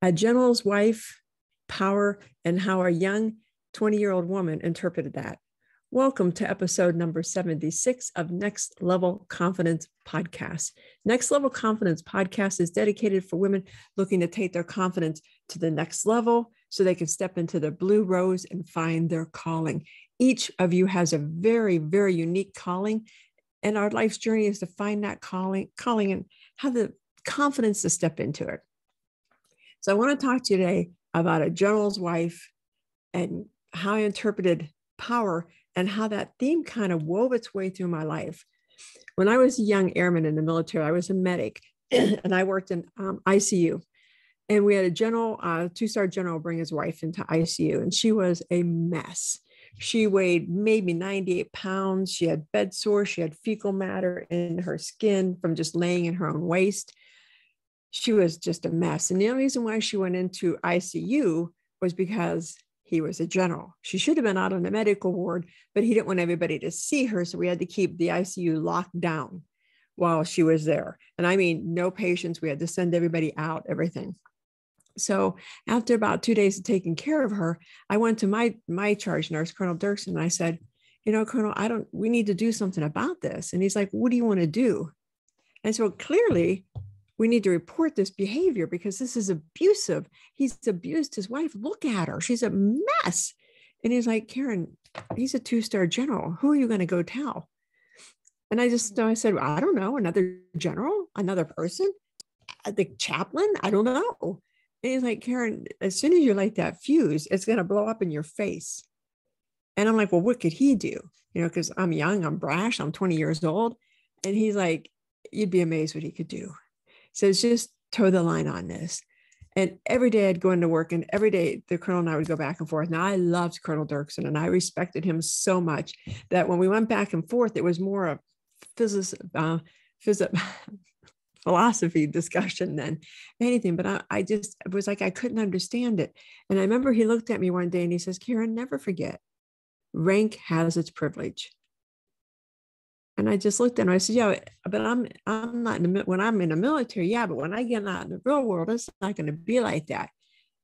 A general's wife, power, and how a young 20-year-old woman interpreted that. Welcome to episode number 76 of Next Level Confidence Podcast. Next Level Confidence Podcast is dedicated for women looking to take their confidence to the next level so they can step into their blue rose and find their calling. Each of you has a very, very unique calling, and our life's journey is to find that calling and have the confidence to step into it. So I want to talk to you today about a general's wife and how I interpreted power and how that theme kind of wove its way through my life. When I was a young airman in the military, I was a medic and I worked in ICU. And we had a general, two-star general bring his wife into ICU, and she was a mess. She weighed maybe 98 pounds. She had bed sores. She had fecal matter in her skin from just laying in her own waste. She was just a mess. And the only reason why she went into ICU was because he was a general. She should have been out on the medical ward, but he didn't want everybody to see her. So we had to keep the ICU locked down while she was there. And I mean, no patients. We had to send everybody out, everything. So after about 2 days of taking care of her, I went to my charge nurse, Colonel Dirksen, and I said, Colonel, we need to do something about this. And he's like, what do you want to do? And so clearly, we need to report this behavior because this is abusive. He's abused his wife. Look at her. She's a mess. And he's like, Karen, he's a two-star general. Who are you going to go tell? And I said, well, I don't know. Another general, another person, the chaplain. I don't know. And he's like, Karen, as soon as you light that fuse, it's going to blow up in your face. And I'm like, well, what could he do? Because I'm young, I'm brash, I'm 20 years old. And he's like, you'd be amazed what he could do. So it's just toe the line on this. And every day I'd go into work, and every day the colonel and I would go back and forth. Now I loved Colonel Dirksen and I respected him so much that when we went back and forth, it was more a philosophy discussion than anything. But it was like, I couldn't understand it. And I remember he looked at me one day and he says, Karen, never forget, rank has its privilege. And I just looked at him. I said, yeah, but I'm not when I'm in the military. Yeah, but when I get out in the real world, it's not going to be like that.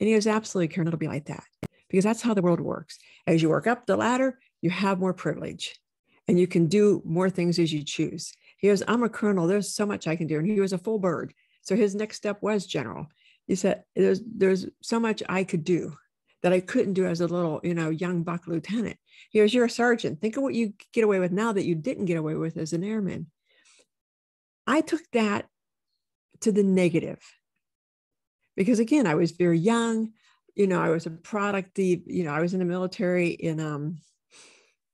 And he goes, absolutely, Karen, it'll be like that because that's how the world works. As you work up the ladder, you have more privilege and you can do more things as you choose. He goes, I'm a colonel. There's so much I can do. And he was a full bird. So his next step was general. He said, there's so much I could do that I couldn't do as a little, young buck lieutenant. He goes, you're a sergeant. Think of what you get away with now that you didn't get away with as an airman. I took that to the negative because again, I was very young. I was a product. I was in the military in,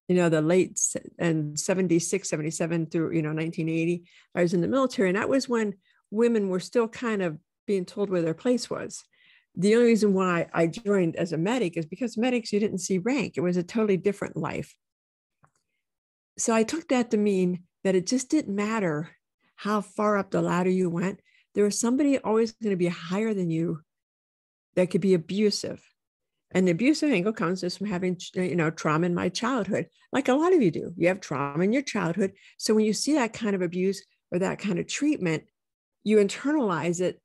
the late and 76, 77 through, 1980. I was in the military, and that was when women were still kind of being told where their place was. The only reason why I joined as a medic is because medics, you didn't see rank. It was a totally different life. So I took that to mean that it just didn't matter how far up the ladder you went. There was somebody always going to be higher than you that could be abusive. And the abusive angle comes just from having, trauma in my childhood, like a lot of you do. You have trauma in your childhood. So when you see that kind of abuse or that kind of treatment, you internalize it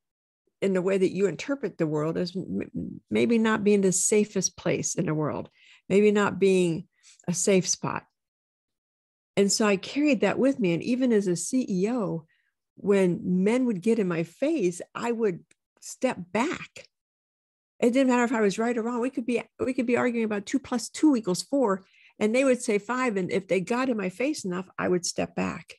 in the way that you interpret the world as maybe not being the safest place in the world, maybe not being a safe spot. And so I carried that with me. And even as a CEO, when men would get in my face, I would step back. It didn't matter if I was right or wrong. We could be arguing about 2 + 2 = 4, and they would say 5. And if they got in my face enough, I would step back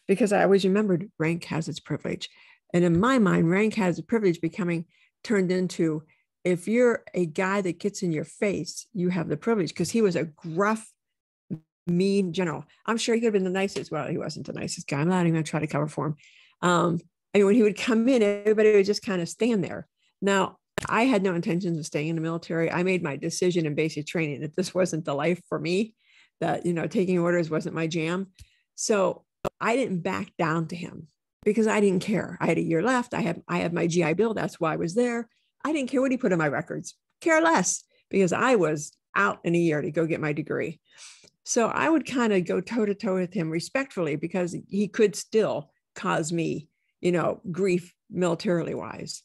because I always remembered rank has its privilege. And in my mind, rank has a privilege becoming turned into, if you're a guy that gets in your face, you have the privilege, because he was a gruff, mean general. I'm sure he could have been the nicest. Well, he wasn't the nicest guy. I'm not even going to try to cover for him. When he would come in, everybody would just kind of stand there. Now, I had no intentions of staying in the military. I made my decision in basic training that this wasn't the life for me, that, taking orders wasn't my jam. So I didn't back down to him, because I didn't care. I had a year left. I had my GI Bill. That's why I was there. I didn't care what he put in my records. Care less, because I was out in a year to go get my degree. So I would kind of go toe to toe with him respectfully, because he could still cause me, grief militarily wise.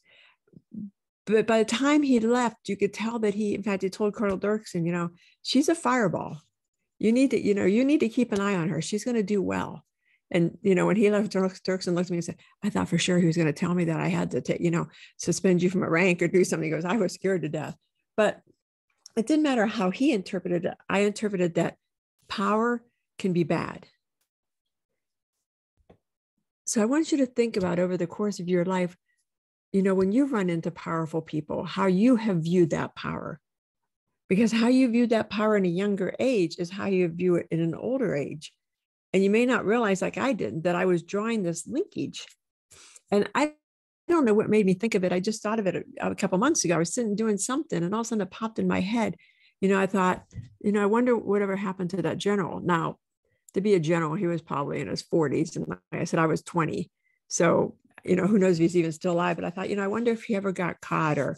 But by the time he left, you could tell that he, in fact, he told Colonel Dirksen, she's a fireball. You need to keep an eye on her. She's going to do well. And, when he left, Dirksen looked at me and said, I thought for sure he was going to tell me that I had to take, suspend you from a rank or do something. He goes, I was scared to death. But it didn't matter how he interpreted it. I interpreted that power can be bad. So I want you to think about over the course of your life, when you run into powerful people, how you have viewed that power. Because how you viewed that power in a younger age is how you view it in an older age. And you may not realize, like I did, that I was drawing this linkage. And I don't know what made me think of it. I just thought of it a couple months ago. I was sitting doing something, and all of a sudden it popped in my head. I thought, I wonder whatever happened to that general. Now, to be a general, he was probably in his 40s. And like I said, I was 20. So, who knows if he's even still alive. But I thought, I wonder if he ever got caught or,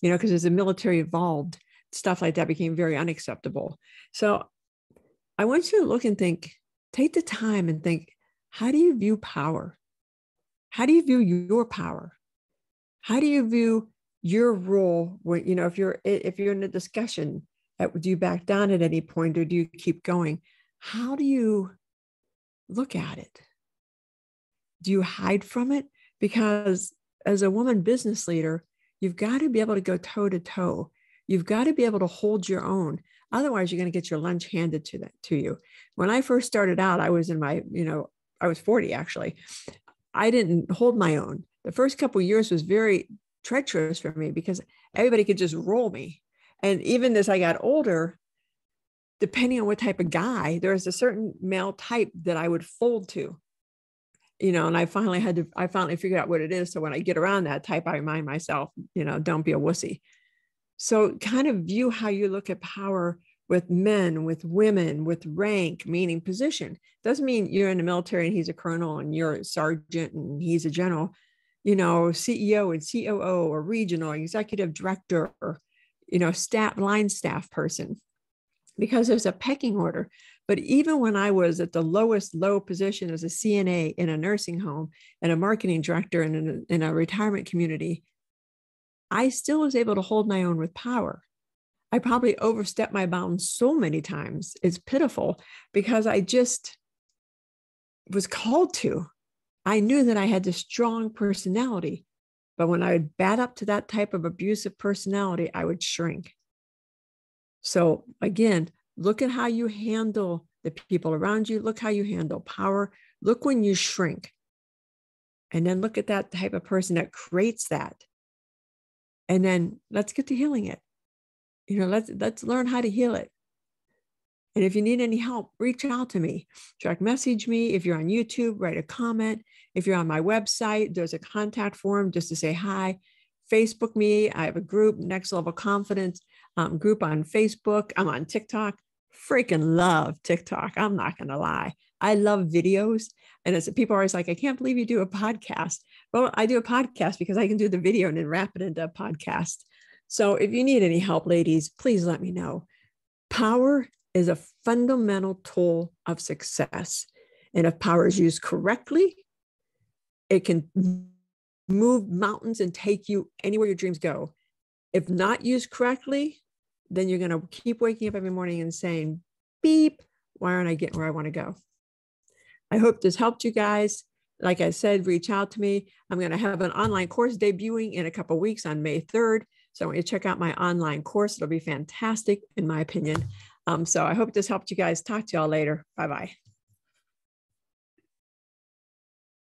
because as the military evolved, stuff like that became very unacceptable. So I want you to look and think, take the time and think, how do you view power? How do you view your power? How do you view your role when, if you're in a discussion, do you back down at any point or do you keep going? How do you look at it? Do you hide from it? Because as a woman business leader, you've got to be able to go toe to toe. You've got to be able to hold your own. Otherwise, you're going to get your lunch handed to you. When I first started out, I was in my, I was 40 actually. I didn't hold my own. The first couple of years was very treacherous for me because everybody could just roll me. And even as I got older, depending on what type of guy, there was a certain male type that I would fold to. And I finally figured out what it is. So when I get around that type, I remind myself, don't be a wussy. So kind of view how you look at power with men, with women, with rank, meaning position. Doesn't mean you're in the military and he's a colonel and you're a sergeant and he's a general, CEO and COO or regional executive director or, line staff person, because there's a pecking order. But even when I was at the lowest low position as a CNA in a nursing home and a marketing director in a retirement community, I still was able to hold my own with power. I probably overstepped my bounds so many times. It's pitiful because I just was called to. I knew that I had this strong personality, but when I would bat up to that type of abusive personality, I would shrink. So again, look at how you handle the people around you. Look how you handle power. Look when you shrink. And then look at that type of person that creates that. And then let's get to healing it. Let's learn how to heal it. And if you need any help, reach out to me. Direct message me. If you're on YouTube, write a comment. If you're on my website, there's a contact form just to say hi. Facebook me. I have a group, Next Level Confidence group on Facebook. I'm on TikTok. Freaking love TikTok. I'm not going to lie. I love videos. And as people are always like, I can't believe you do a podcast. Well, I do a podcast because I can do the video and then wrap it into a podcast. So if you need any help, ladies, please let me know. Power is a fundamental tool of success. And if power is used correctly, it can move mountains and take you anywhere your dreams go. If not used correctly, then you're going to keep waking up every morning and saying, beep, why aren't I getting where I want to go? I hope this helped you guys. Like I said, reach out to me. I'm going to have an online course debuting in a couple of weeks on May 3rd. So I want you to check out my online course. It'll be fantastic, in my opinion. So I hope this helped you guys. Talk to y'all later. Bye-bye.